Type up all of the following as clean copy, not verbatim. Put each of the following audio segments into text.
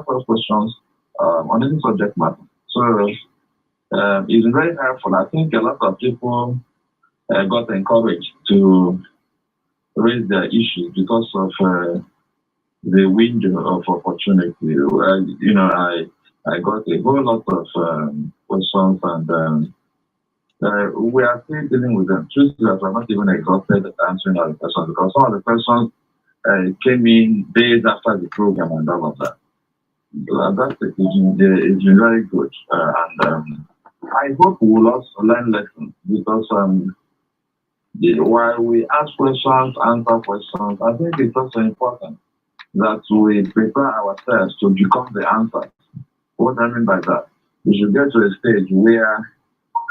first questions on any subject matter. So it's very helpful. I think a lot of people got encouraged to raise their issues because of the window of opportunity. I got a whole lot of questions, and we are still dealing with them. Truth is that we're not even exhausted answering all the questions because some of the questions came in days after the program and all of that. That's it's been very good, and I hope we will also learn lessons because while we ask questions, answer questions, I think it's also important that we prepare ourselves to become the answers. What I mean by that, we should get to a stage where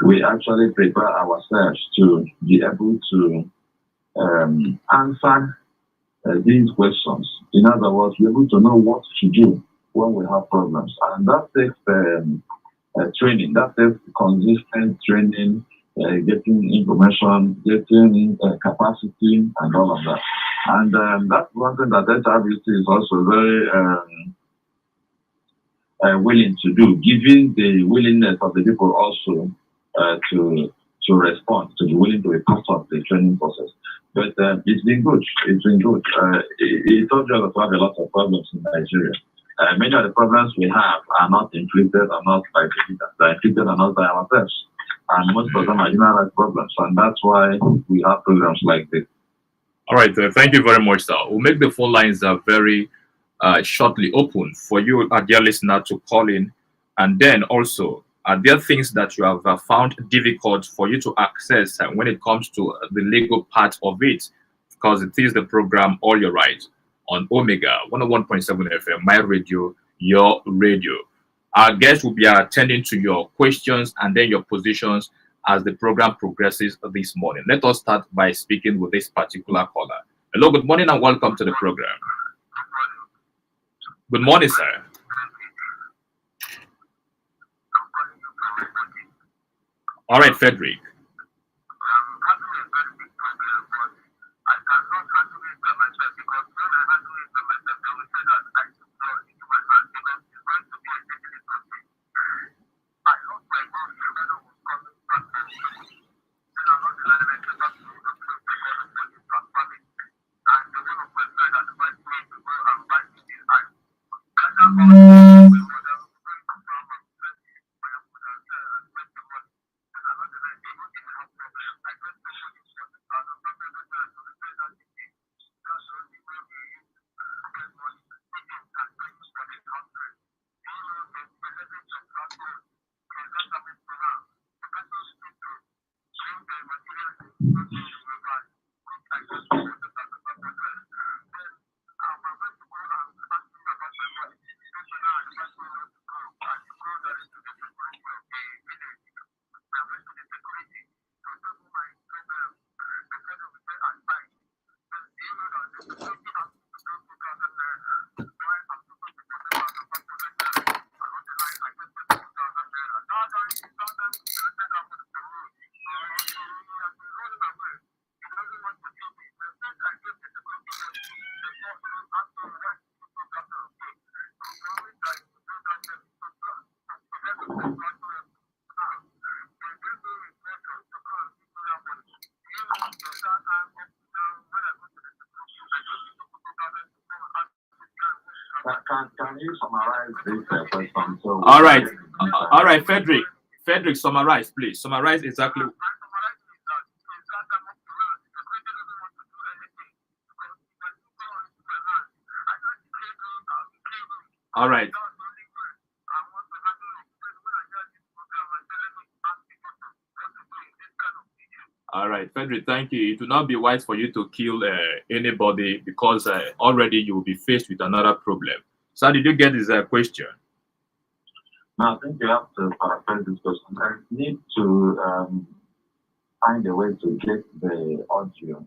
we actually prepare ourselves to be able to answer these questions. In other words, be able to know what to do when we have problems. And that takes training, that takes consistent training, getting information, getting capacity, and all of that. And that's one thing that HRBC is also very willing to do, given the willingness of the people also to respond, to be willing to be part of the training process. But it's been good. It's been good. It's also that we have a lot of problems in Nigeria. Many of the problems we have are not inflicted, are not by the leaders. They're inflicted and not by ourselves. And most of them are human rights problems. And that's why we have programs like this. All right. Thank you very much, sir. We'll make the phone lines very shortly open for you, our dear listener, to call in. And then also, are there things that you have found difficult for you to access when it comes to the legal part of it? Because it is the program All Your Rights on Omega 101.7 FM, my radio, your radio. Our guests will be attending to your questions and then your positions as the program progresses this morning. Let us start by speaking with this particular caller. Hello, good morning and welcome to the program. Good morning, sir. All right, Frederick. Can you summarize this question? So All right. All right, Frederick. Frederick, summarize, please. Summarize exactly. All right. All right, Frederick, thank you. It will not be wise for you to kill anybody because already you will be faced with another problem. So, did you get this question? now I think you have to paraphrase this question. I need to find a way to get the audio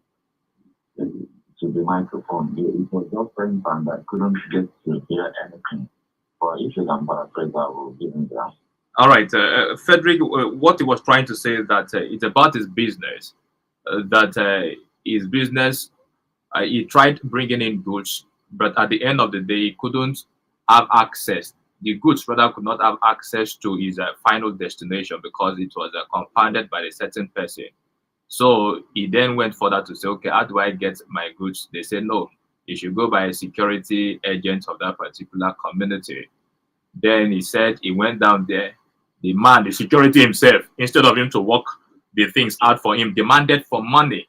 to the microphone. It was just print and I couldn't get to hear anything. But if you can paraphrase, I will give him the answer. All right, Frederick, what he was trying to say is that it's about his business. His business, he tried bringing in goods, but at the end of the day, he couldn't have access. The goods rather could not have access to his final destination because it was compounded by a certain person. So he then went further to say, okay, how do I get my goods? They said, no, you should go by a security agent of that particular community. Then he said he went down there. The man, the security himself, instead of him to work the things out for him, demanded for money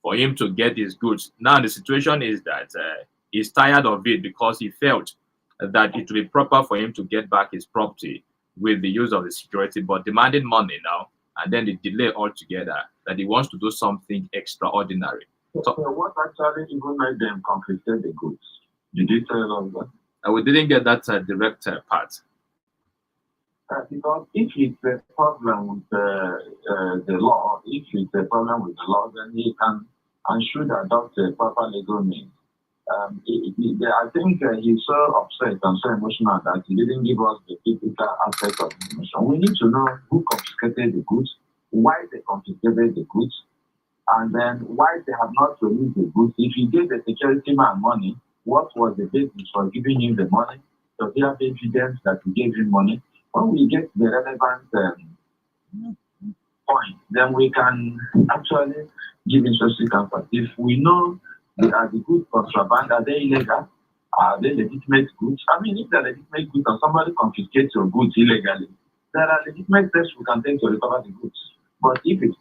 for him to get his goods. Now the situation is that he's tired of it because he felt that it would be proper for him to get back his property with the use of the security, but demanding money now, and then the delay altogether, that he wants to do something extraordinary. So what actually even made them confiscate the goods? Did you tell us that? We didn't get that direct part. Because if it's a problem with the law, if it's a problem with the law, then he can and should adopt a proper legal means. I think he's so upset and so emotional that he didn't give us the typical aspect of information. We need to know who confiscated the goods, why they confiscated the goods, and then why they have not released the goods. If he gave the security man money, what was the basis for giving him the money? Does he have evidence that he gave him money? When we get the relevant point, then we can actually give interesting comfort. If we know they are the goods contraband, are they illegal? Are they legitimate goods? I mean, if they're legitimate goods and somebody confiscates your goods illegally, there are legitimate steps we can take to recover the goods. But if it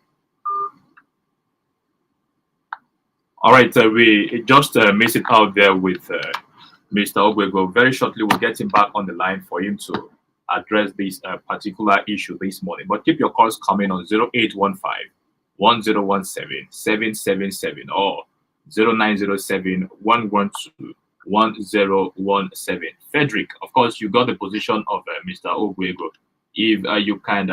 all right, we just missed it out there with Mr. OGUEGO. Very shortly, we'll get him back on the line for him to address this particular issue this morning. But keep your calls coming on 0815 1017 777 or 0907 112 1017. Frederick, of course, you got the position of Mr. OGUEGO. If you can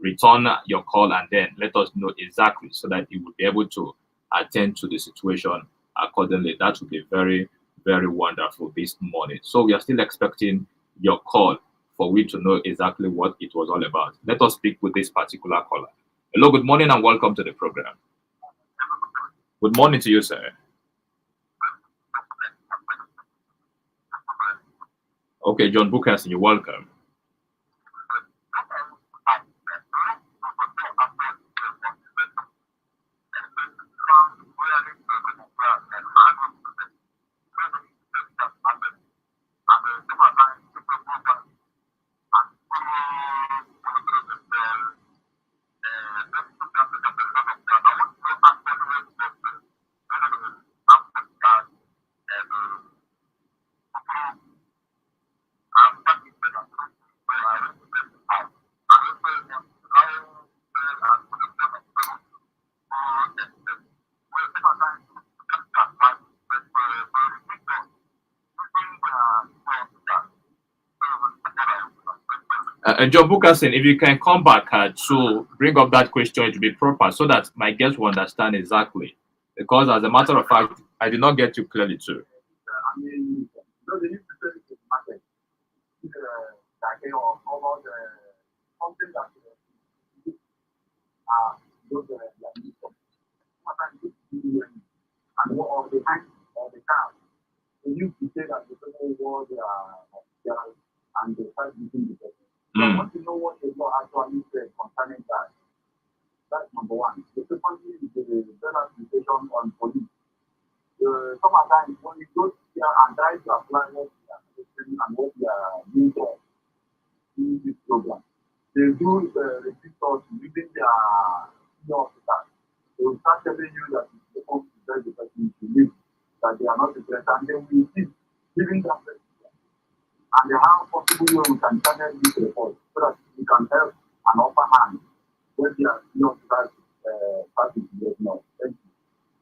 return your call and then let us know exactly so that he will be able to attend to the situation accordingly. That would be very, very wonderful this morning. So we are still expecting your call for we to know exactly what it was all about. Let us speak with this particular caller. Hello, good morning and welcome to the program. Good morning to you, sir. Okay, John Bukas, you're welcome. John Bukasin, if you can come back to bring up that question to be proper so that my guests will understand exactly. Because as a matter of fact, I did not get you clearly too. I mean, they need to tell the market something that and what all the time or the car. They used to say that the people was and they start using the person. So I want to know what the law actually said concerning that. That's number one. The second thing is the better application on police. Sometimes when you go here and try to apply what they are and what they are doing for in this program, they do register using their senior officers. They will start telling you that it's supposed to tell the person to leave, that they are not interested, and then we keep giving that person. And how possible way we can channel this report so that we can help an upper hand when they are not starting to get more. Thank you.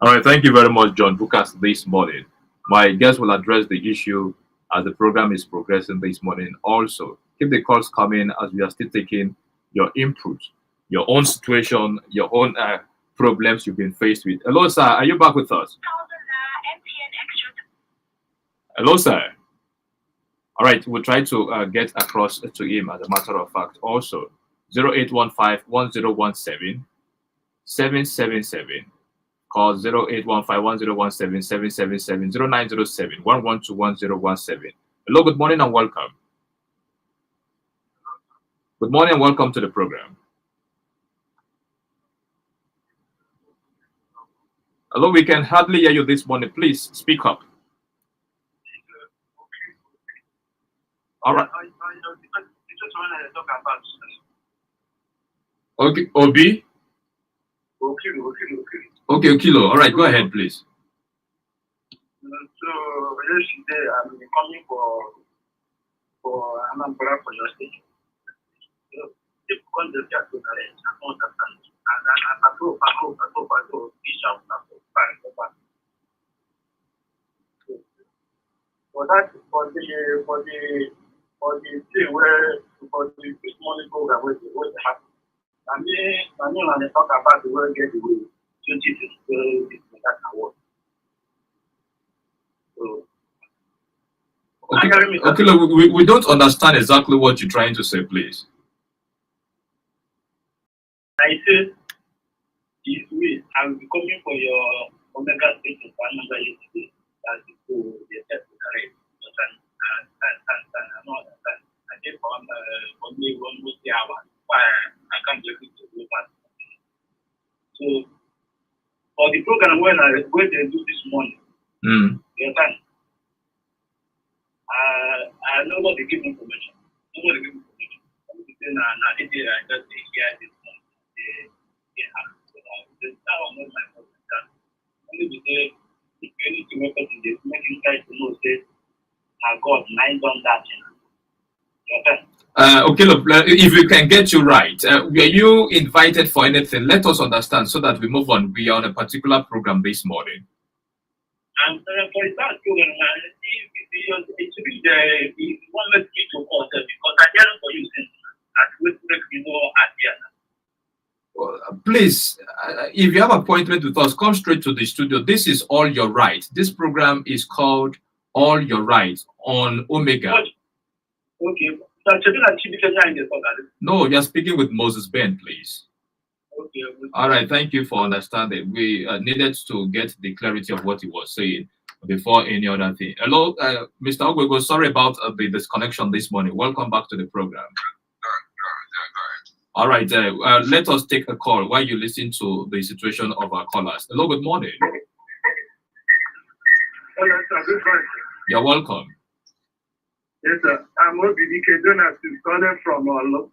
All right, thank you very much, John Bukas, this morning. My guest will address the issue as the program is progressing this morning. Also, keep the calls coming as we are still taking your input, your own situation, your own problems you've been faced with. Hello, sir. Are you back with us? Hello, sir. All right, we'll try to get across to him as a matter of fact. Also, 0815 1017 777. Call 0815 1017 777 0907 112 1017. Hello, good morning and welcome. Good morning and welcome to the program. Hello, we can hardly hear you this morning. Please speak up. All right. Okay, Obi. Okay, Okilo. All right, go ahead, please. So yesterday I'm coming for Anambra for your station. If contact to the rest, I don't understand. And then I go, Bishop, for that, for the thing where, for the this morning program, what happened. I mean, when they talk about the world get away, 20 that award. So, Okay, look, we don't understand exactly what you're trying to say, please. I said, this way, I will be coming for your Omega station for another yesterday. That's to the test to the rate. I did on only 1 hour. I can't get it to do that. So, for the program when they do this morning, you understand? I know what they give information. Nobody give information. I just hear this morning. They have that one not my problem. Only the day if you need to make up in this, make you try to know say God mind on that. Okay, look, if we can get you right, were you invited for anything? Let us understand so that we move on. We are on a particular program this morning. And for that program, it should be the one let me to call them because I hear for you since that will make you know at the end. Please, if you have appointment with us, come straight to the studio. This is All Your Right. This program is called All Your Right on Omega. Okay. No, you're speaking with Moses Ben, please. Okay. All right, thank you for understanding. We needed to get the clarity of what he was saying before any other thing. Hello, Mr. OGUEGO, sorry about the disconnection this morning. Welcome back to the program. All right, let us take a call while you listen to the situation of our callers. Hello, good morning. Hello, sir. Good morning. You're welcome. Yes, sir. I'm OBDK Jonas calling from Olo.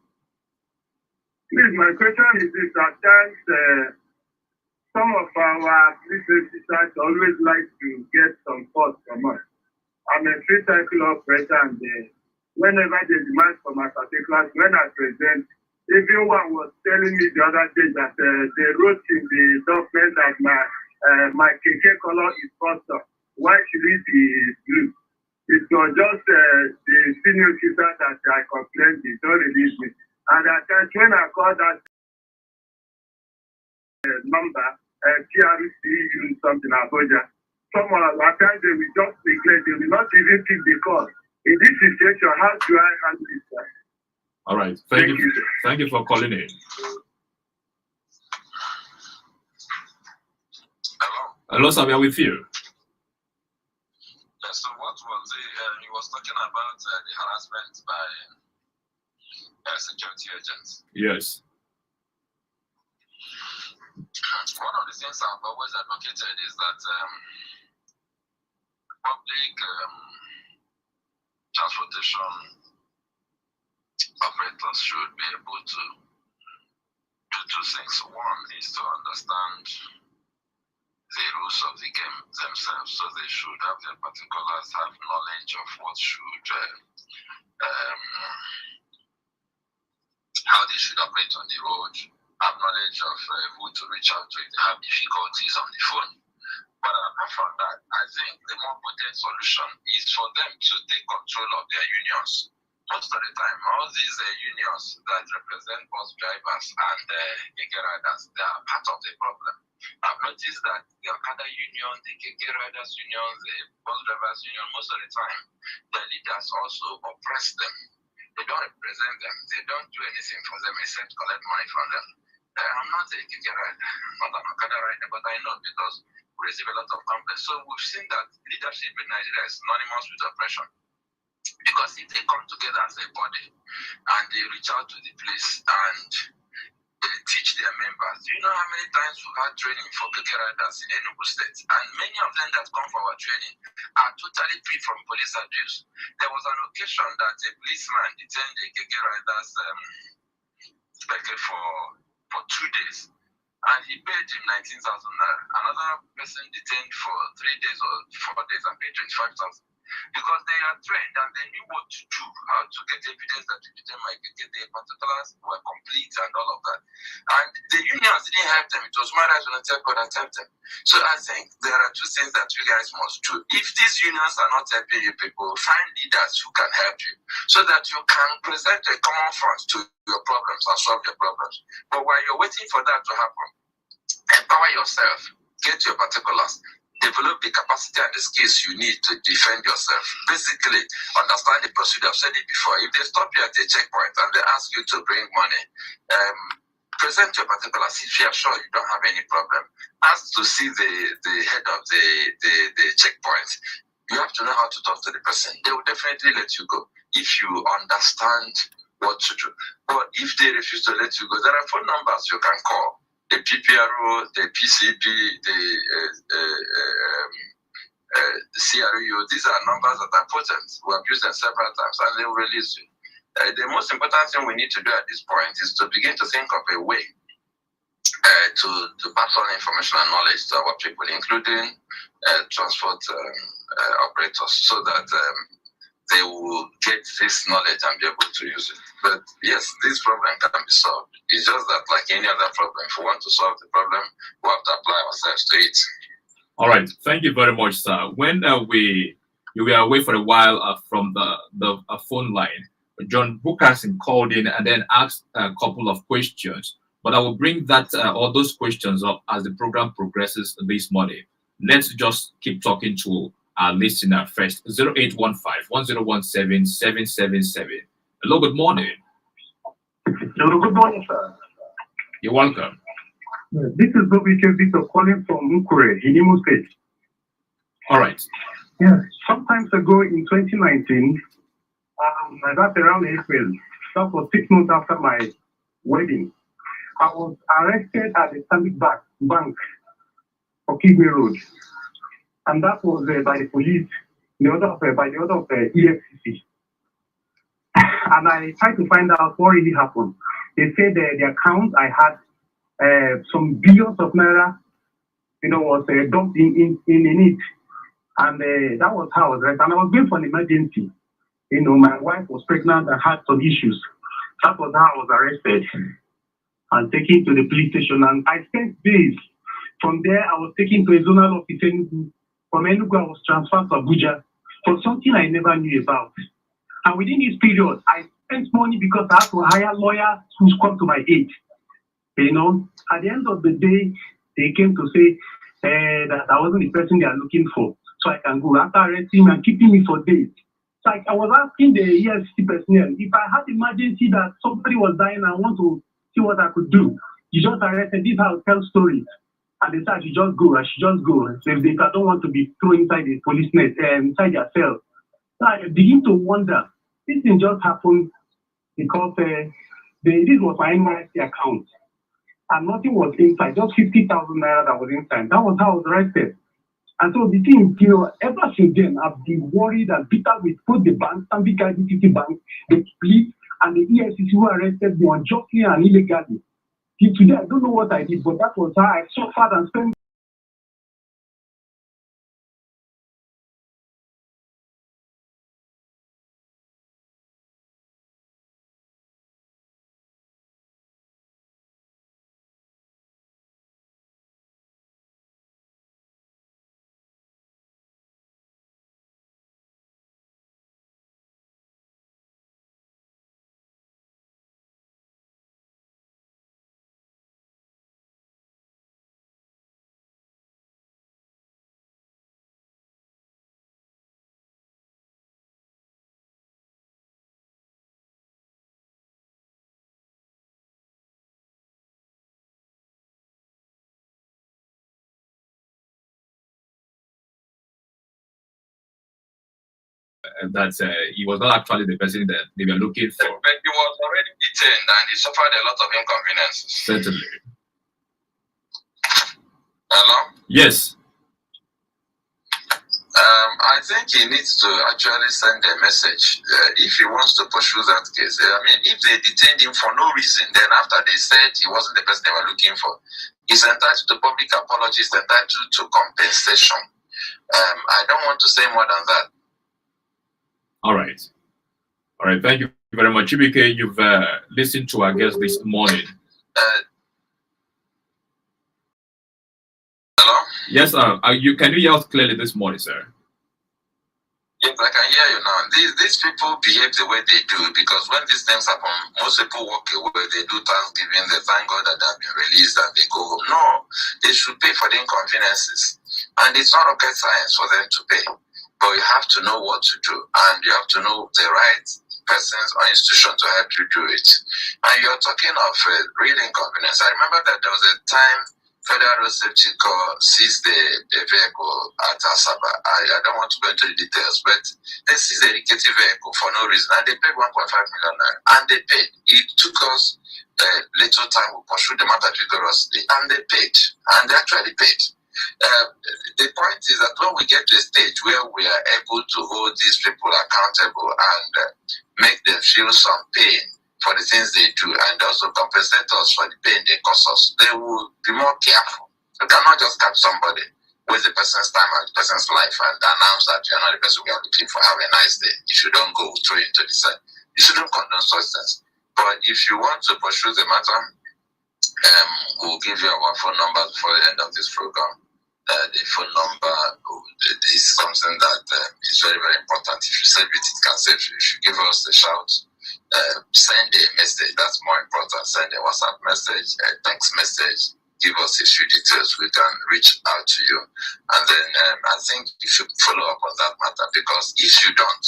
Please, my question is this. At times, some of our police officers always like to get some thoughts from us. I'm a free cycle operator and whenever they demand from us particular, when I present, everyone was telling me the other day that they wrote in the document that my KK color is custom. Why should it be blue? It was just the senior officer that I complained, they don't release me. And at times when I call that number, TRC using something Abuja, someone at times they will just neglect, they will not even pick the call. In this situation, how do I handle it, sir? All right. Thank you. Thank you for calling in. Hello, sir. We are with you. Yes, so what was he was talking about the harassment by security agents. Yes. One of the things I've always advocated is that public transportation operators should be able to do two things. One is to understand the rules of the game themselves, so they should have their particulars, have knowledge of what should, how they should operate on the road, have knowledge of who to reach out to if they have difficulties on the phone. But apart from that, I think the more potent solution is for them to take control of their unions. Most of the time, all these unions that represent bus drivers and KK riders, they are part of the problem. I've noticed that the Okada union, the KK riders union, the bus drivers union, most of the time, the leaders also oppress them. They don't represent them. They don't do anything for them except collect money from them. I'm not a KK rider, I'm not an Okada rider, but I know because we receive a lot of complaints. So we've seen that leadership in Nigeria is synonymous with oppression. Because if they come together as a body and they reach out to the place and they teach their members, you know how many times we've had training for Keke riders in Enugu State, and many of them that come for our training are totally free from police abuse. There was an occasion that a policeman detained the Keke riders for 2 days, and he paid him 19,000 naira. Another person detained for 3 days or 4 days and paid 25,000. Because they are trained and they knew what to do, how to get evidence that the particulars were complete and all of that. And the unions didn't help them. It was Marriage Volunteer Code that helped them. So I think there are two things that you guys must do. If these unions are not helping you people, find leaders who can help you so that you can present a common front to your problems and solve your problems. But while you're waiting for that to happen, empower yourself, get your particulars, develop the capacity and the skills you need to defend yourself. Basically, understand the procedure. I've said it before. If they stop you at a checkpoint and they ask you to bring money, present your particulars. If you are sure you don't have any problem, ask to see the head of the checkpoint. You have to know how to talk to the person. They will definitely let you go if you understand what to do. But if they refuse to let you go, there are phone numbers you can call. The PPRO, the PCB, the CRU, these are numbers that are potent. We have used them several times and they will release you. The most important thing we need to do at this point is to begin to think of a way to pass on information and knowledge to our people, including transport operators, so that they will get this knowledge and be able to use it. But yes, this problem can be solved. It's just that, like any other problem, if we want to solve the problem, we have to apply ourselves to it. All right. Thank you very much, sir. When you were away for a while from the phone line, John Bookerson called in and then asked a couple of questions. But I will bring that all those questions up as the program progresses this morning. Let's just keep talking to our listener first. 0815-1017-777. Hello, good morning. Hello, good morning, sir. You're welcome. This is Bobby Victor calling from Nkure in Imo State. All right. Yeah, sometimes ago in 2019, that's around April, that was 6 months after my wedding, I was arrested at the Stanbic Bank for Kidney Road. And that was by the police, by the order of the EFCC. And I tried to find out what really happened. They said the account I had some billions of naira, was dumped in it. And that was how I was arrested. And I was going for an emergency. My wife was pregnant and had some issues. That was how I was arrested and taken to the police station. And I spent days. From there, I was taken to a zonal office in Enugu. From Enugu, I was transferred to Abuja for something I never knew about. And within this period, I spent money because I had to hire lawyers who come to my aid. At the end of the day, they came to say that I wasn't the person they are looking for. So I can go after arresting me and keeping me for days. So I was asking the EFCC personnel, if I had emergency that somebody was dying and I want to see what I could do, you just arrested, this how I tell stories. And they said I should just go, So if I don't want to be thrown inside the police net, inside their cell. So I begin to wonder, this thing just happened because this was my NYC account. And nothing was inside, just 50,000 naira that was inside. That was how I was arrested. And so the thing, ever since then, I've been worried and bitter with both the bank, Stanbic IBTC Bank, the police, and the EFCC who arrested me unjustly and illegally. Today, I don't know what I did, but that was how I suffered and spent that he was not actually the person that they were looking for. But he was already detained and he suffered a lot of inconveniences. Certainly. Hello? Yes. I think he needs to actually send a message if he wants to pursue that case. I mean, if they detained him for no reason, then after they said he wasn't the person they were looking for, he's entitled to public apology, he's entitled to compensation. I don't want to say more than that. All right. All right. Thank you very much. Chibike, you've listened to our guest this morning. Hello? Yes, can you hear us clearly this morning, sir? Yes, I can hear you now. These people behave the way they do because when these things happen, most people walk away, they do Thanksgiving, they thank God that they've been released and they go home. No, they should pay for the inconveniences. And it's not rocket science for them to pay. But you have to know what to do and you have to know the right persons or institution to help you do it. And you're talking of real inconvenience. I remember that there was a time Federal Road Safety Corps seized the vehicle at Asaba. I don't want to go into the details, but they seized a rickety vehicle for no reason, and they paid 1.5 million naira. And they paid. It took us little time to pursue the matter vigorously, and they paid. And they actually paid. The point is that when we get to a stage where we are able to hold these people accountable and make them feel some pain for the things they do and also compensate us for the pain they cause us, they will be more careful. You cannot just catch somebody with the person's time and the person's life and announce that you're not the person we are looking for. Have a nice day. If you don't go through into the side, you shouldn't condone such things. But if you want to pursue the matter, we'll give you our phone number before the end of this program. The phone number is something that is very, very important. If you save it, it can save you. If you give us a shout, send a message, that's more important. Send a WhatsApp message, a text message, give us a few details, we can reach out to you. And then I think you should follow up on that matter, because if you don't,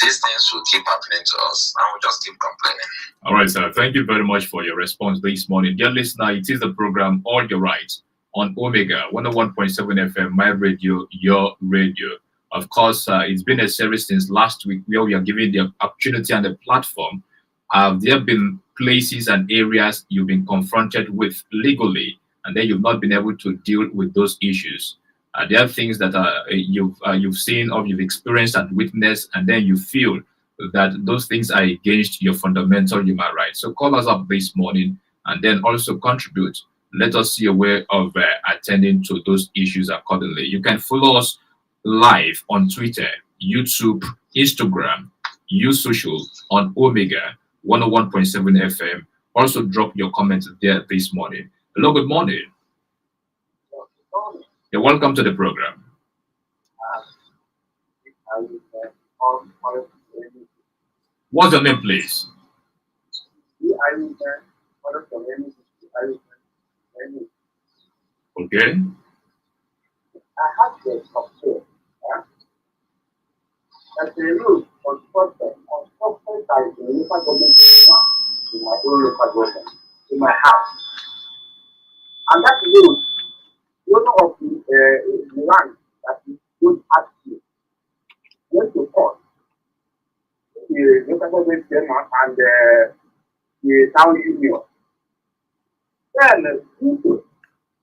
these things will keep happening to us and we'll just keep complaining. All right, sir. Thank you very much for your response this morning. Dear listener, it is the program All Your Rights on Omega 101.7 FM, my radio, your radio. Of course, it's been a series since last week where we are giving the opportunity and the platform. Have there been places and areas you've been confronted with legally, and then you've not been able to deal with those issues? There are things that you've seen or you've experienced and witnessed, and then you feel that those things are against your fundamental human rights. So call us up this morning and then also contribute. Let us see a way of attending to those issues accordingly. You can follow us live on Twitter, YouTube, Instagram, Social on Omega 101.7 FM. Also drop your comments there this morning. Hello, good morning. You're welcome to the program. What's your name, please? Okay. I have the complaint that the roof was constructed by the local government in my own local government, in my house. And that roof, owner of the land that is good at you, went to court. The local government chairman and the town union. Then, due to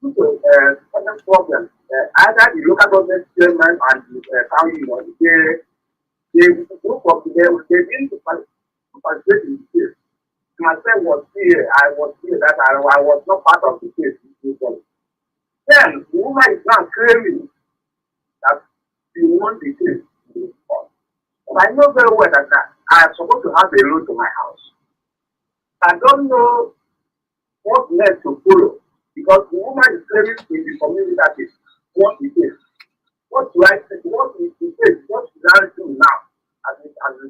certain problems, either the local government chairman and the town union, they group of them, they didn't participate in the case. Myself was here, I was here, that I was not part of the case. Then the woman is now claiming that she won the case in the court. But I know very well that I am supposed to have a road to my house. I don't know what next to follow, because the woman is claiming in the community that is what it is. What do I say? What is the case? What should I do now as a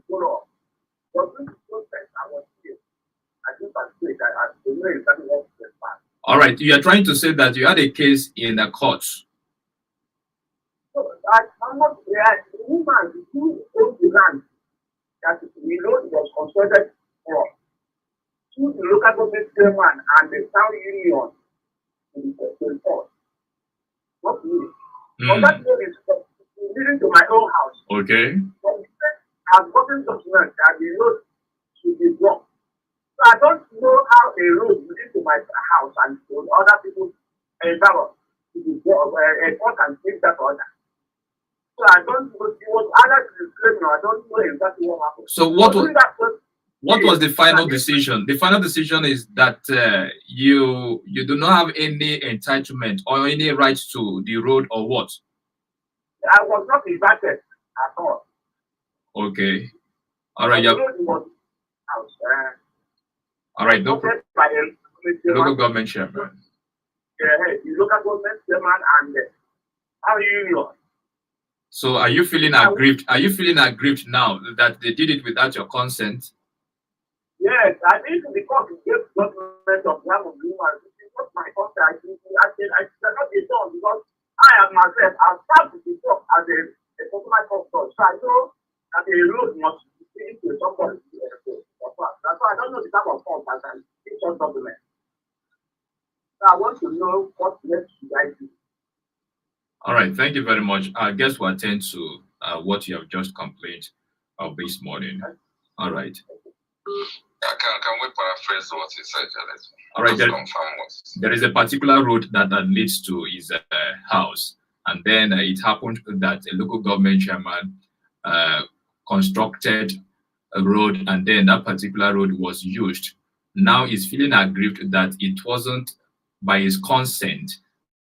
follow-up? But this process, I was here. I think I say that I don't know exactly what to expect. All right, you are trying to say that you had a case in the courts. So I'm not there. The woman who owns the land that we know was constructed for, to the local government chairman and the town union in the court. Not me. But that is leading to my own house. Okay. But I've gotten documents that the road should be blocked. So I don't know how a road leading to my house and to other people's endeavor to be blocked, a court can change that order. So I don't know, it was either disclaiming, I don't know exactly what happened. So what was the final decision? The final decision is that you do not have any entitlement or any right to the road or what? I was not invited at all. Okay. All right. The road was house. All right. No, by a local government chairman. The local government chairman and our union. So are you feeling aggrieved? Are you feeling aggrieved now that they did it without your consent? Yes, I think the court gave judgment of the of human. It's not my consent. I cannot be done because I am myself. I've started to talk as a personal doctor. So I know that the road must be to somebody. That's why I don't know the type of form I can give some document. So I want to know what next should I do. All right, thank you very much. I guess we'll attend to what you have just complained of this morning. All right. Can we paraphrase what he said? All right, there is a particular road that leads to his house, and then it happened that a local government chairman constructed a road, and then that particular road was used. Now he's feeling aggrieved that it wasn't by his consent.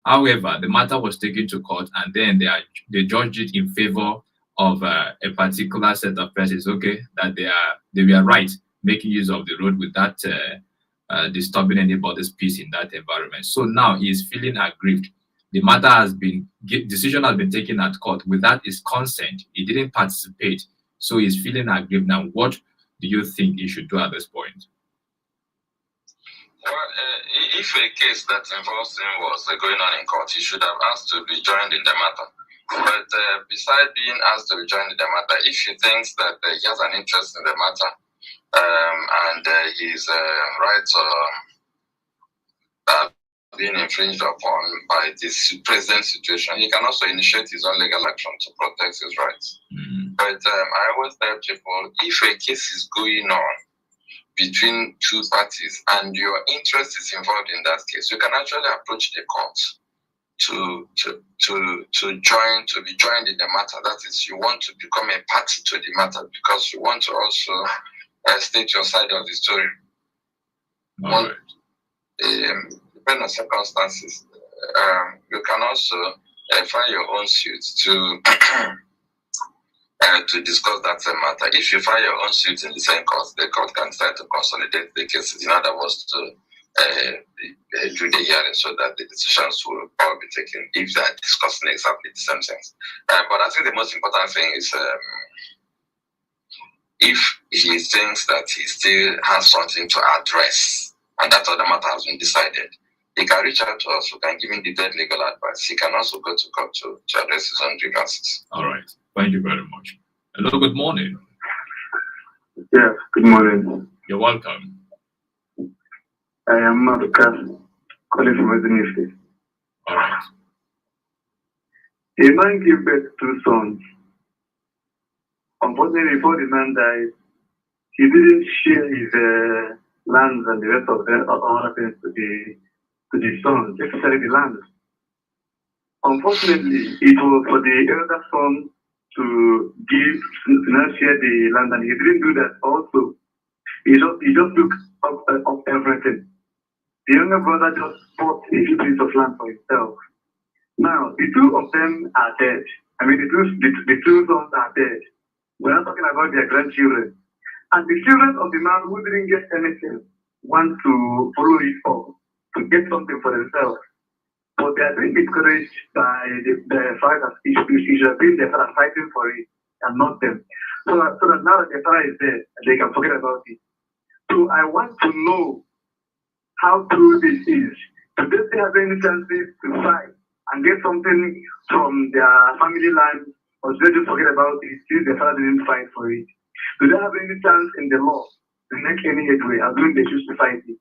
However, the matter was taken to court, and then they judged it in favor of a particular set of persons. Okay, that they were right making use of the road without disturbing anybody's peace in that environment. So now he is feeling aggrieved. The matter decision has been taken at court without his consent. He didn't participate, so he's feeling aggrieved. Now, what do you think he should do at this point? Well, if a case that involves him was going on in court, he should have asked to be joined in the matter. But besides being asked to be joined in the matter, if he thinks that he has an interest in the matter and his rights are being infringed upon by this present situation, he can also initiate his own legal action to protect his rights. But I always tell people, if a case is going on between two parties and your interest is involved in that case, you can actually approach the court to be joined in the matter. That is, you want to become a party to the matter because you want to also state your side of the story. All right. Depending on circumstances, you can also file your own suit to discuss that same matter. If you file your own suit in the same court, the court can start to consolidate the cases. In other words, to do the hearing so that the decisions will all be taken if they are discussing exactly the same things. But I think the most important thing is if he thinks that he still has something to address and that other matter has been decided, he can reach out to us. We can give him detailed legal advice. He can also go to court to address his own grievances. All right. Thank you very much. Hello, good morning. Yes, good morning. You're welcome. I am Maduka, calling from Edinburgh. All right. A man gave birth to 2 sons. Unfortunately, before the man died, he didn't share his lands and the rest of the other things to the sons, especially the land. Unfortunately, it was for the elder son to share the land, and he didn't do that also. He just took up everything. The younger brother just bought a few pieces of land for himself. Now, the 2 of them are dead. I mean, the 2 sons are dead. We're not talking about their grandchildren. And the children of the man who didn't get anything want to follow it up, to get something for themselves. But they are being discouraged by the fact that it should have been the father fighting for it and not them. So that now that the father is dead, they can forget about it. So I want to know how true this is. Do they have any chances to fight and get something from their family land, or do they just forget about it since the father didn't fight for it? Do they have any chance in the law to make any headway as when they choose to fight it?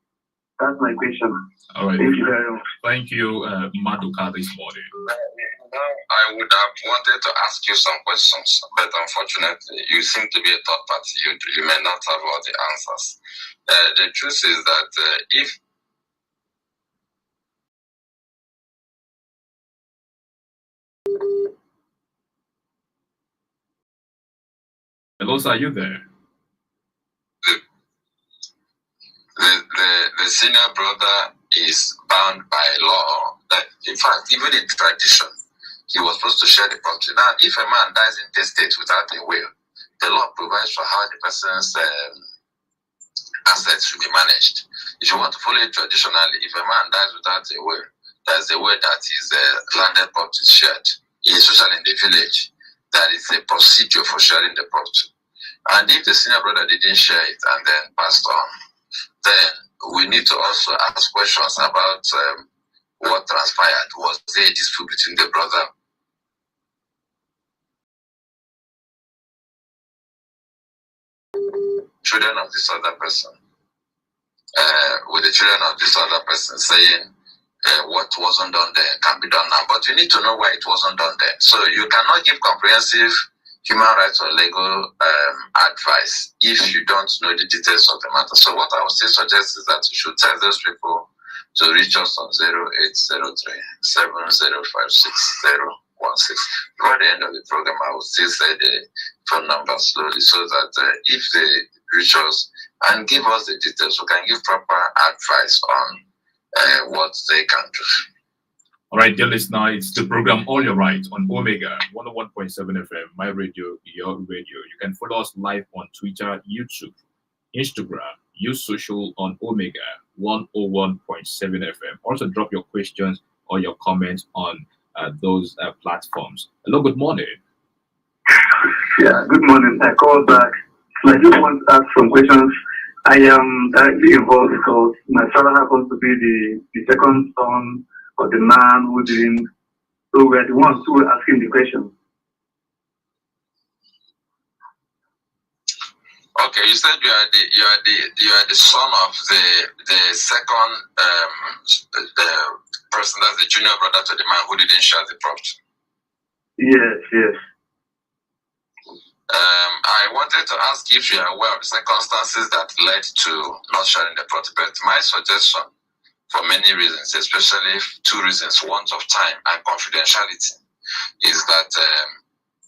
That's my question. All right. Thank you very much. Thank you, Maduka, this morning. Now, I would have wanted to ask you some questions, but unfortunately, you seem to be a third party. You may not have all the answers. The truth is that if Hello, sir, are you there? the senior brother is bound by law, that in fact, even in tradition, he was supposed to share the property. Now, if a man dies in the state without a will, the law provides for how the person's assets should be managed. If you want to follow it traditionally, if a man dies without a will, there's a way that his landed property is shared, especially in the village. That is a procedure for sharing the property. And if the senior brother didn't share it and then passed on, then we need to also ask questions about what transpired. Was there a dispute between the brother? Children of this other person, with the children of this other person saying what wasn't done there can be done now. But you need to know why it wasn't done there. So you cannot give comprehensive human rights or legal advice if you don't know the details of the matter. So what I would still suggest is that you should tell those people to reach us on 0803 7056 Before the end of the program, I will still say the phone number slowly so that if they reach us and give us the details, we can give proper advice on what they can do. All right, dear listener, it's the program All Your Right on Omega 101.7 FM, my radio, your radio. You can follow us live on Twitter, YouTube, Instagram, use social on Omega 101.7 FM. Also, drop your questions or your comments on those platforms. Hello, good morning. Yeah, good morning. I called back. I just want to ask some questions. I am directly involved because my father happens to be the second son of the man who didn't. So we are the ones who are asking the question. Okay, you said you are the son of the second the person, that's the junior brother to the man who didn't share the property. Yes. I wanted to ask if you are aware of the circumstances that led to not sharing the property. But my suggestion, for many reasons, especially two reasons: want of time and confidentiality, is that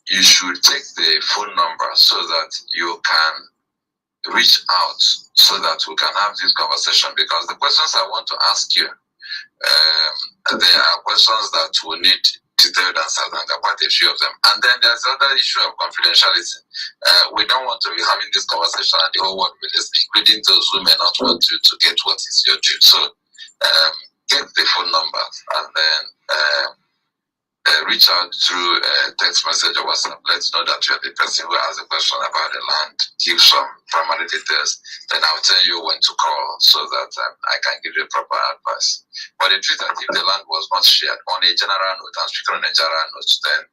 you should take the phone number so that you can reach out so that we can have this conversation. Because the questions I want to ask you, there are questions that will need detailed answers, and there are quite a few of them. And then there's the other issue of confidentiality. We don't want to be having this conversation and the whole world will listen, including those who may not want to get what is your due. So get the phone number and then reach out through text message or WhatsApp. Let's know that you're the person who has a question about the land. Give some primary details. Then I'll tell you when to call so that I can give you proper advice. But the truth that if the land was not shared on a general note, I'm speaking on a general note, then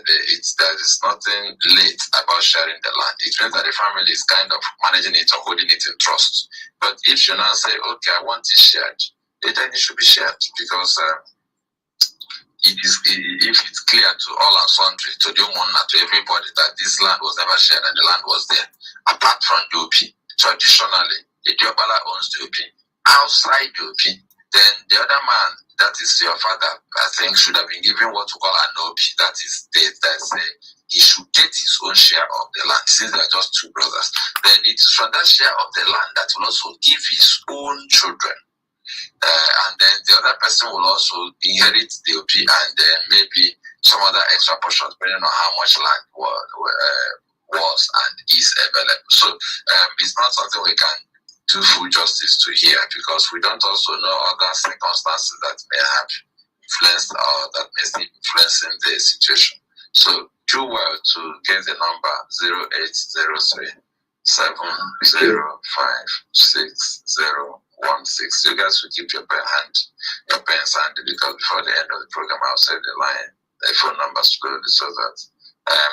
there is nothing late about sharing the land. It means that the family is kind of managing it or holding it in trust. But if you now say, okay, I want it shared, then it should be shared because if it's clear to all and sundry, to the owner, to everybody, that this land was never shared and the land was there, apart from the OP, traditionally, the Diobala owns the OP. Outside the OP, then the other man, that is your father, I think, should have been given what we call an OP. That is, he should get his own share of the land, since they are just two brothers. Then it is from that share of the land that will also give his own children. And then the other person will also inherit the OP and then maybe some other extra portions depending on how much land was and is available. So it's not something we can do full justice to here because we don't also know other circumstances that may have influenced or that may still influencing the situation. So do well to get the number 0803 705 6016. You guys will keep your pens handy because before the end of the program I'll say the phone number slowly so that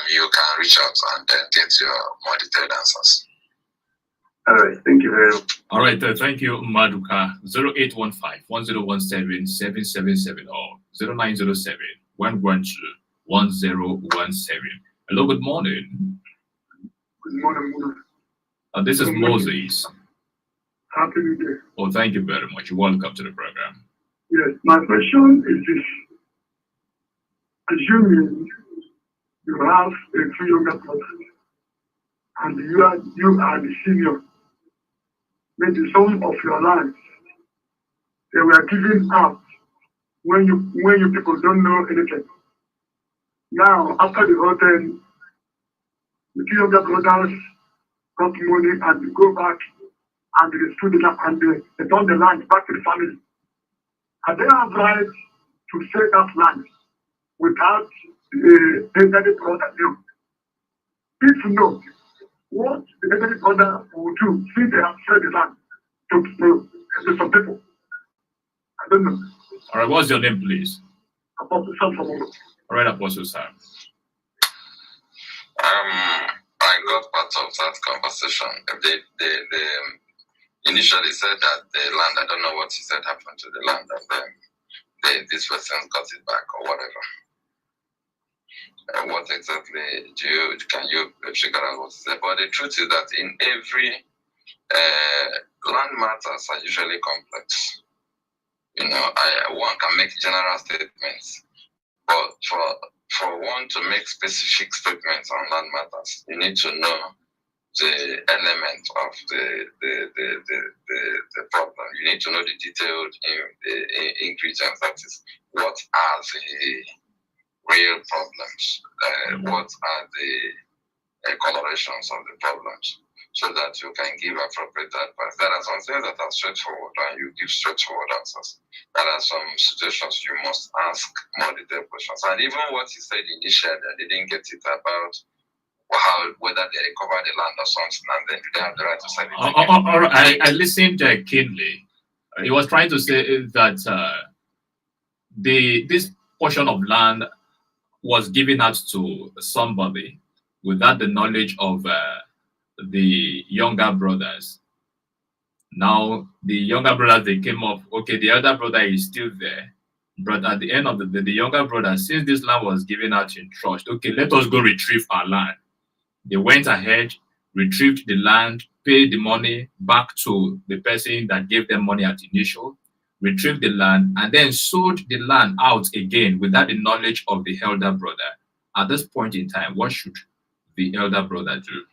you can reach out and then get your more detailed answers. All right, thank you very much. All right, thank you, Maduka. 0815 1017 777 or 0907 112 1017. Hello, good morning. Good morning. This is Moses. Happy New Year. Oh, thank you very much. Welcome to the program. Yes, my question is this. Assuming you have a two younger brothers and you are the senior, maybe some of your lands they were given out when you people don't know anything. Now, after the whole thing, the two younger brothers got money and they go back and they stood it up and they turn the land back to the family. And they have right to sell that land without the elderly brother knew. If you know what the elderly brother will do since they have sold the land to some people. I don't know. All right, what's your name, please? Apostle Sam from Ogo. All right, Apostle Sam. I got part of that conversation. They initially said that the land, I don't know what he said happened to the land, and then this person got it back or whatever. What exactly can you figure out what he said? But the truth is that in every land matters are usually complex. You know, one can make general statements, but for one to make specific statements on land matters, you need to know the element of the problem. You need to know the detailed ingredients. That is, what are the real problems? What are the colorations of the problems? So that you can give appropriate advice. There are some things that are straightforward and you give straightforward answers. There are some situations you must ask more detailed questions. And even what he said initially, I didn't get it about whether they recover the land or something, and then they have the right to sell it. I listened keenly. He was trying to say that this portion of land was given out to somebody without the knowledge of the younger brothers. Now the younger brothers, they came up, okay, the elder brother is still there, but at the end of the day, the younger brother, since this land was given out in trust, okay, let us go retrieve our land. They went ahead, retrieved the land, paid the money back to the person that gave them money at initial, retrieved the land, and then sold the land out again without the knowledge of the elder brother. At this point in time, what should the elder brother do?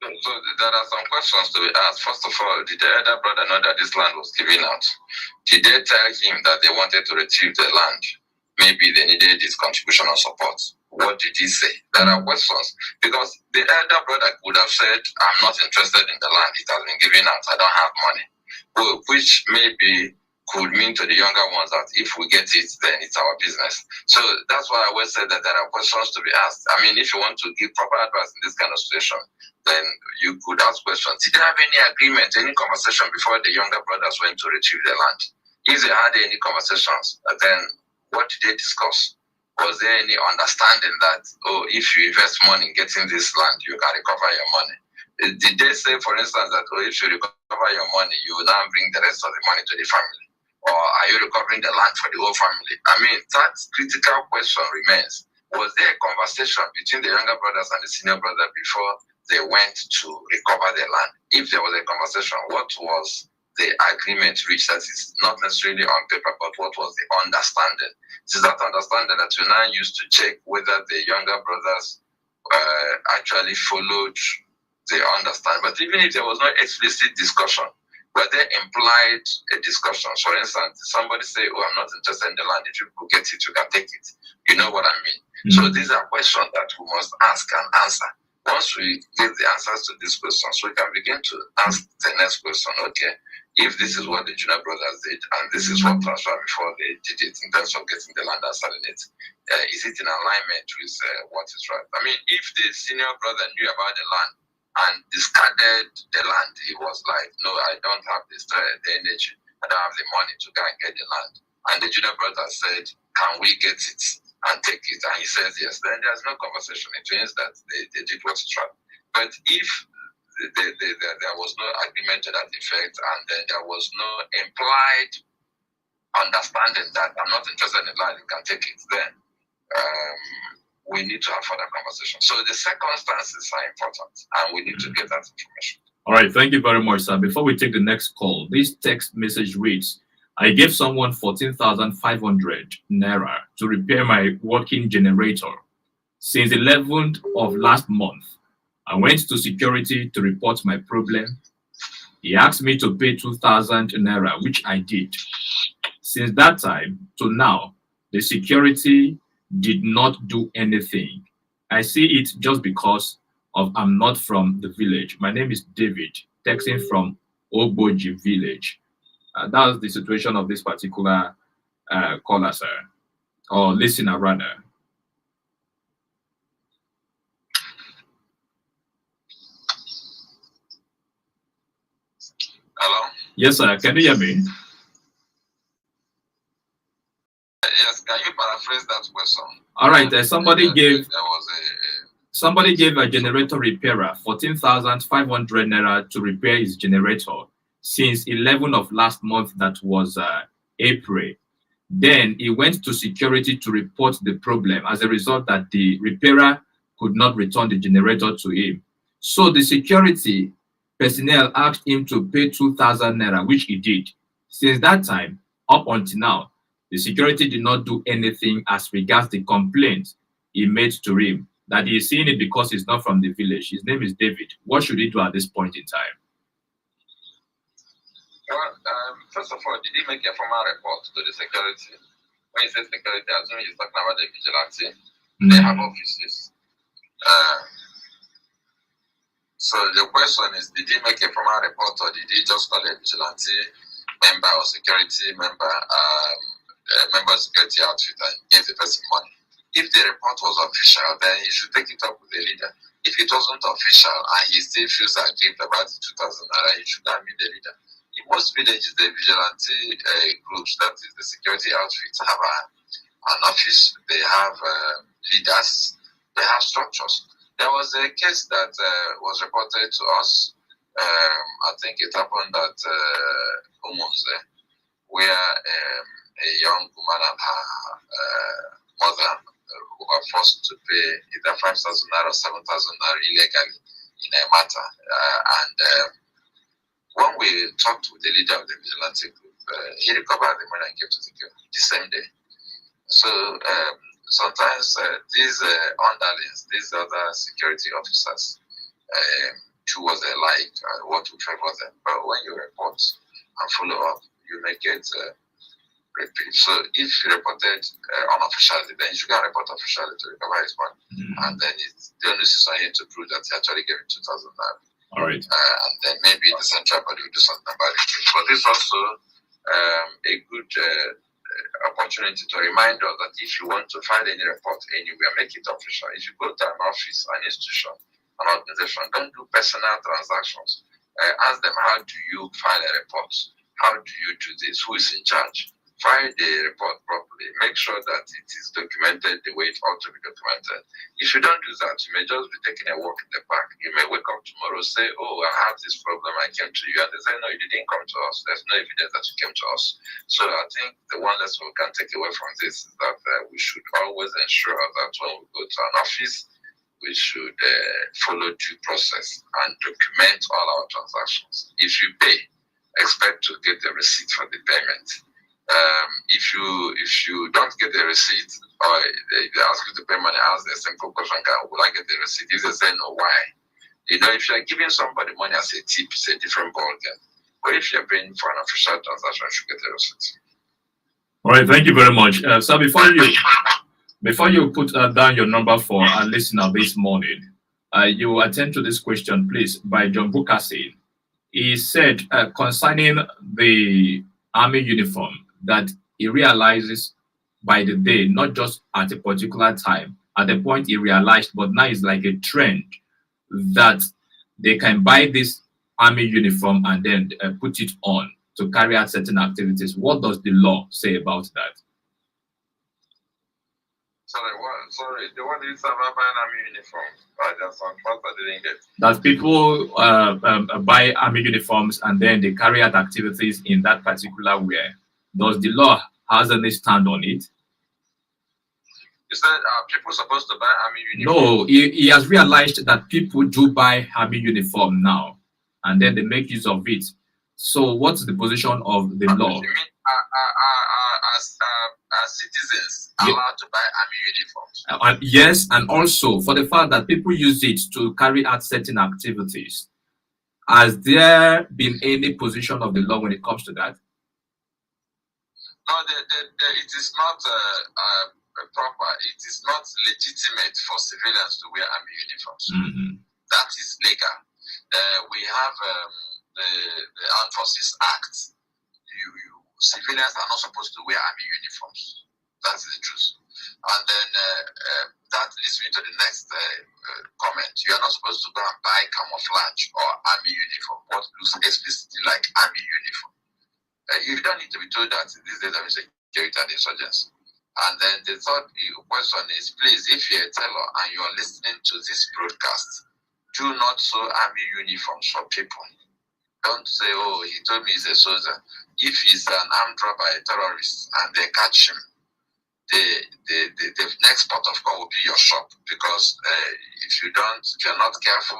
So there are some questions to be asked. First of all, did the elder brother know that this land was given out? Did they tell him that they wanted to retrieve the land? Maybe they needed his contribution or support. What did he say? There are questions. Because the elder brother could have said, I'm not interested in the land. It has been given out. I don't have money. Which maybe could mean to the younger ones that if we get it, then it's our business. So that's why I always said that there are questions to be asked. I mean, if you want to give proper advice in this kind of situation, then you could ask questions. Did they have any agreement, any conversation before the younger brothers went to retrieve the land? If they had any conversations, then what did they discuss? Was there any understanding that, oh, if you invest money in getting this land, you can recover your money? Did they say, for instance, that, oh, if you recover your money, you will now bring the rest of the money to the family? Or are you recovering the land for the whole family? I mean, that critical question remains. Was there a conversation between the younger brothers and the senior brother before they went to recover their land? If there was a conversation, what was the agreement reached? That is not necessarily on paper, but what was the understanding? It is that understanding that you now use to check whether the younger brothers actually followed the understanding. But even if there was no explicit discussion, but they implied a discussion. For instance, somebody say, oh, I'm not interested in the land. If you get it, you can take it. You know what I mean? Mm-hmm. So these are questions that we must ask and answer. Once we get the answers to these questions, we can begin to ask the next question. Okay, if this is what the junior brothers did, and this is what transpired before they did it in terms of getting the land and selling it, is it in alignment with what is right? I mean, if the senior brother knew about the land and discarded the land, he was like, no, I don't have the energy, I don't have the money to go and get the land. And the junior brother said, can we get it and take it? And he says yes. Then there's no conversation. It means that they did what's right. But if there was no agreement to that effect, and then there was no implied understanding that I'm not interested in land, you can take it, then we need to have further conversation. So the circumstances are important, and we need to get that information. All right, thank you very much, sir. Before we take the next call, this text message reads, I gave someone 14,500 naira to repair my working generator. Since the 11th of last month, I went to security to report my problem. He asked me to pay 2,000 naira, which I did. Since that time to now, the security did not do anything. I see it just because of I'm not from the village. My name is David, texting from OGUEGO village. That's the situation of this particular caller, sir, or listener rather. Hello? Yes, sir. Can you hear me? Yes, can you paraphrase that question? All right. Somebody gave a generator repairer 14,500 naira to repair his generator since 11 of last month, that was April. Then he went to security to report the problem as a result that the repairer could not return the generator to him. So the security personnel asked him to pay 2,000 naira, which he did. Since that time, up until now, the security did not do anything as regards the complaint he made to him, that he is seeing it because he's not from the village. His name is David. What should he do at this point in time? Well, first of all, did he make a formal report to the security? When he says security, I assume he's talking about the vigilante. They have offices. So the question is, did he make a formal report, or did he just call a vigilante member or security member, member of security outfit, and gave the person money? If the report was official, then he should take it up with the leader. If it wasn't official and he still feels aggrieved about the 2,000 naira, he should not meet the leader. In most villages, the vigilante groups, that is the security outfits, have an office. They have leaders. They have structures. There was a case that was reported to us. I think it happened at Umunze, where a young woman and her mother who were forced to pay either 5,000 naira or 7,000 naira illegally in a matter. When we talked with the leader of the vigilante group, he recovered the money and gave to the same day. So sometimes these underlings, these other security officers, do what they like, what will favor them. But when you report and follow up, you make it repeat. So if you reported unofficially, then you should go and report officially to recover his money. And then the only is on him to prove that he actually gave him 2,000 naira. All right. And then maybe the central body will do something about it. But it's also a good opportunity to remind us that if you want to file any report anywhere, make it official. If you go to an office, an institution, an organization, don't do personal transactions. Ask them, how do you file a report? How do you do this? Who is in charge? File the report properly. Make sure that it is documented the way it ought to be documented. If you don't do that, you may just be taking a walk in the park. You may wake up tomorrow, say, oh, I have this problem, I came to you. And they say, no, you didn't come to us. There's no evidence that you came to us. So I think the one lesson we can take away from this is that we should always ensure that when we go to an office, we should follow due process and document all our transactions. If you pay, expect to get the receipt for the payment. If you don't get the receipt, or they ask you to pay money, ask the simple question, will I get the receipt? If they say no, why? You know, if you're giving somebody money as a tip, it's a different ballgame. But if you're paying for an official transaction, you should get the receipt. All right, thank you very much. So before you put down your number for our listener this morning, you attend to this question, please, by John Bukasi. He said concerning the army uniform that he realizes by the day, not just at a particular time, at the point he realized, but now it's like a trend that they can buy this army uniform and then put it on to carry out certain activities. What does the law say about that? Sorry, the one is about buying army uniform. There's some parts I didn't get. That people buy army uniforms and then they carry out activities in that particular wear. Does the law has any stand on it? You said people supposed to buy army uniform. No, he has realized that people do buy army uniform now, and then they make use of it. So, what's the position of the law? You mean as citizens allowed to buy army uniforms? Yes, and also for the fact that people use it to carry out certain activities. Has there been any position of the law when it comes to that? No, it is not proper. It is not legitimate for civilians to wear army uniforms. That is legal. We have the Armed Forces Act. Civilians are not supposed to wear army uniforms. That's the truth. And then that leads me to the next comment. You are not supposed to go and buy camouflage or army uniform, what looks explicitly like army uniform. You don't need to be told that these days of insecurity and insurgents. And then the third question is, please, if you're a teller and you're listening to this broadcast, do not sew army uniforms for people. Don't say, oh, he told me he's a soldier. If he's an armed robber, a terrorist, and they catch him, the next port of call will be your shop, because if you're not careful,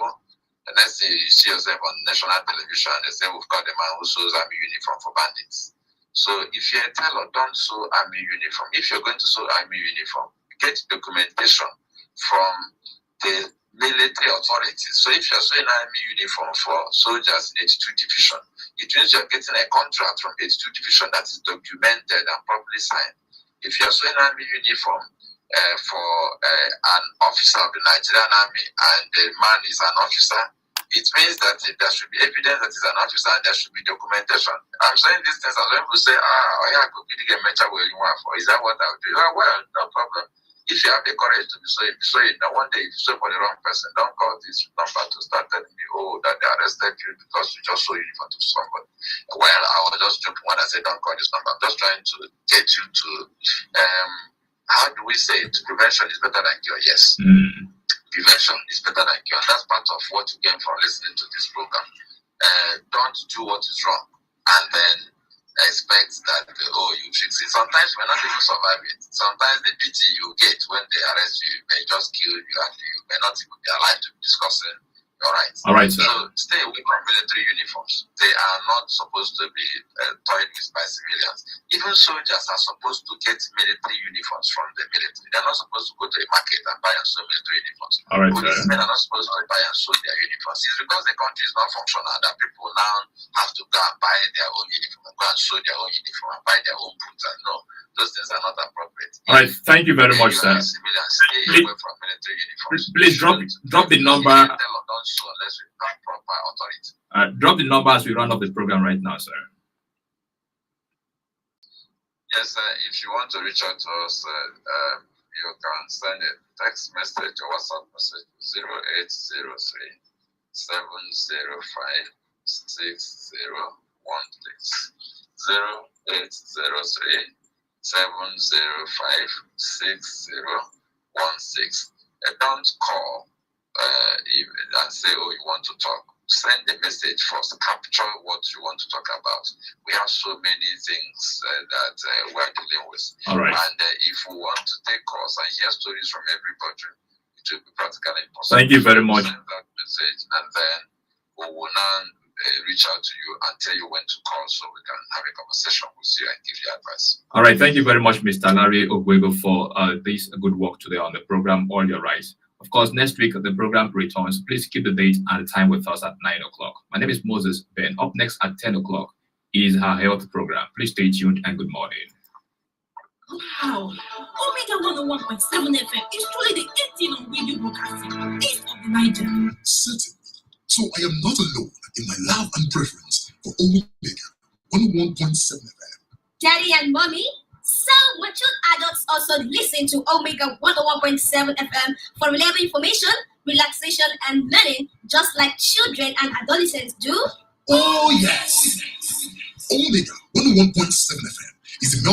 the next thing you see yourself on national television, they say we've got a man who sews army uniform for bandits. So if you're a teller, don't sew army uniform. If you're going to sew army uniform, get documentation from the military authorities. So if you're sewing army uniform for soldiers in 82 division, it means you're getting a contract from 82 division that is documented and properly signed. If you're sewing army uniform for an officer of the Nigerian army and the man is an officer, it means that there should be evidence that he's an officer and there should be documentation. I'm saying these things, and when people say, I could be the major where you want for. Is that what I would do? Well, no problem. If you have the courage to be sewing, now one day if you sew for the wrong person, don't call this number to start telling me, that they arrested you because you just sew uniform to somebody. Well, I was just joking when I said don't call this number. I'm just trying to get you to, how do we say it? Prevention is better than cure, yes. Prevention is better than cure. And that's part of what you gain from listening to this program. Don't do what is wrong and then expect that, you fix it. Sometimes you may not even survive it. Sometimes the beating you get when they arrest you may just kill you and you may not even be alive to discuss it. All right, sir. So stay away from military uniforms. They are not supposed to be toyed with by civilians. Even soldiers are supposed to get military uniforms from the military. They're not supposed to go to a market and buy and sew military uniforms. All right, policemen are not supposed to buy and sew their uniforms. It's because the country is not functional that people now have to go and buy their own uniform and go and sew their own uniform and buy their own boots. And no, those things are not appropriate. All right, thank you very much, sir. Civilians, stay away from military uniforms. Please drop the number. Unless we have proper authority. Drop the number as we run off the program right now, sir. Yes, if you want to reach out to us, you can send a text message or WhatsApp message 0803 705 6016. 0803 705 6016. Don't call and say, you want to talk. Send the message first, capture what you want to talk about. We have so many things that we're dealing with. All right. And if we want to take calls and hear stories from everybody, it will be practically impossible. Thank you very much. Send that message and then we will now reach out to you and tell you when to call so we can have a conversation with you and give you advice. All right. Thank you very much, Mr. Larry OGUEGO, for this good work today on the program. All your rights. Of course, next week the program returns. Please keep the date and the time with us at 9 o'clock. My name is Moses Ben. Up next at 10 o'clock is our health program. Please stay tuned and good morning. Wow, Omega 101.7 FM is truly the 18 on radio broadcasting east of the Niger. Certainly. So I am not alone in my love and preference for Omega 101.7 FM. Daddy and mommy, so mature adults also listen to Omega 101.7 FM for reliable information, relaxation, and learning, just like children and adolescents do. Oh, yes. Omega 101.7 FM is a